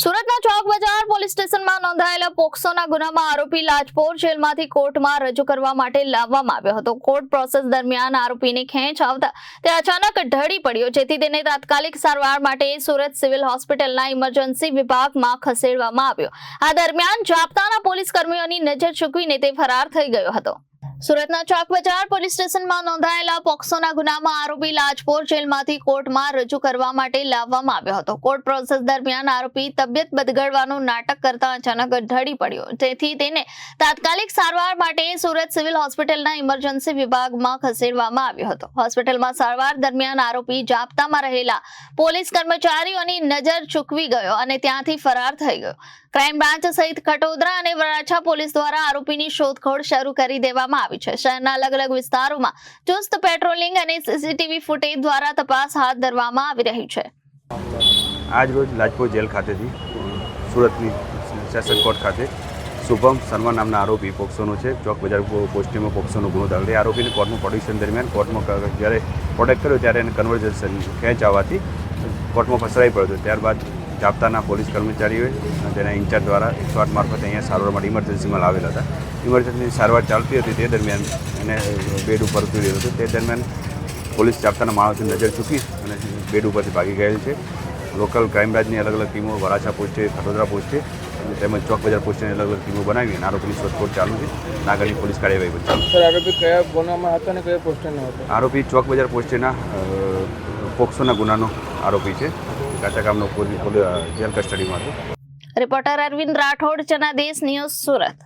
સુરતના ચોક બજાર પોલીસ સ્ટેશનમાં નોંધાયેલા પોક્સોના ગુનામાં આરોપી લાજપોર જેલમાંથી કોર્ટમાં રજૂ કરવા માટે લાવવામાં આવ્યો હતો। કોર્ટ પ્રોસેસ દરમિયાન આરોપીને ખેંચ આવતા તે અચાનક ઢળી પડ્યો, જેથી તેને તાત્કાલિક સારવાર માટે સુરત સિવિલ હોસ્પિટલના ઇમરજન્સી વિભાગમાં ખસેડવામાં આવ્યો। આ દરમિયાન જાપ્તાના પોલીસ કર્મીઓની નજર ચૂકવીને તે ફરાર થઈ ગયો હતો। સુરતના ચોક બજાર પોલીસ સ્ટેશનમાં નોંધાયેલા પોક્સોના ગુનામાં આરોપી લાજપોર જેલમાંથી કોર્ટમાં રજૂ કરવા માટે લાવવામાં આવ્યો હતો। કોર્ટ પ્રોસેસ દરમિયાન આરોપી તબિયત બદગડવાનું નાટક કરતા અચાનક ઢળી પડ્યો, જેથી તેને તાત્કાલિક સારવાર માટે સુરત સિવિલ હોસ્પિટલના ઇમરજન્સી વિભાગમાં ખસેડવામાં આવ્યો હતો। હોસ્પિટલમાં સારવાર દરમિયાન આરોપી જાપ્તામાં રહેલા પોલીસ કર્મચારીઓની નજર ચૂકવી ગયો અને ત્યાંથી ફરાર થઈ ગયો। ક્રાઇમ બ્રાન્ચ સહિત ખટોદરા અને વરાછા પોલીસ દ્વારા આરોપીની શોધખોળ શરૂ કરી દેવામાં આવી છે। શહેરના અલગ અલગ વિસ્તારોમાં ચુસ્ત પેટ્રોલિંગ અને સીસીટીવી ફૂટેજ દ્વારા તપાસ હાથ ધરવામાં આવી રહી છે। આજ રોજ લાજપોર જેલ ખાતેથી સુરતની સેશન કોર્ટ ખાતે શુભમ શર્મા નામના આરોપી પોક્સોનો છે। ચોક બજાર પોસ્ટિંગમાં પોક્સોનો ગુનો દાખલ એ આરોપીને કોર્ટમાં પ્રોડક્શન દરમિયાન કોર્ટમાં જ્યારે પ્રોડક્ટ કર્યો ત્યારે એને કન્વર્ઝેશન ખેંચ આવવાથી કોર્ટમાં ફસરાઈ પડ્યો હતો। ત્યારબાદ જાપ્તાના પોલીસ કર્મચારીઓએ તેના ઇન્ચાર્જ દ્વારા 108 મારફતે અહીંયા સારવાર માટે ઇમરજન્સીમાં લાવેલા હતા। ઇમરજન્સી સારવાર ચાલતી હતી તે દરમિયાન એને બેડ ઉપર ઉતરી રહ્યો હતો। તે દરમિયાન પોલીસ જાપ્તાના માણસોની નજર ચૂકી અને બેડ ઉપરથી ભાગી ગયેલ છે। લોકલ ક્રાઇમ બ્રાન્ચની અલગ અલગ ટીમો વરાછા પોસ્ટે, ખટોદરા પોસ્ટે તેમજ ચોક બજાર પોસ્ટેની અલગ અલગ ટીમો બનાવી અને આરોપીની શોધખોળ ચાલુ છે। આગળની પોલીસ કાર્યવાહી ચાલુ છે। આરોપી કયા ગુનામાં હતો અને કયા પોસ્ટરનો હતો? આરોપી ચોક બજાર પોસ્ટેના પોક્સોના ગુનાનો આરોપી છે। કાચા કામનો જેલ કસ્ટડીમાં હતો। Reporter Arvind Rathod, Janadesh news, Surat.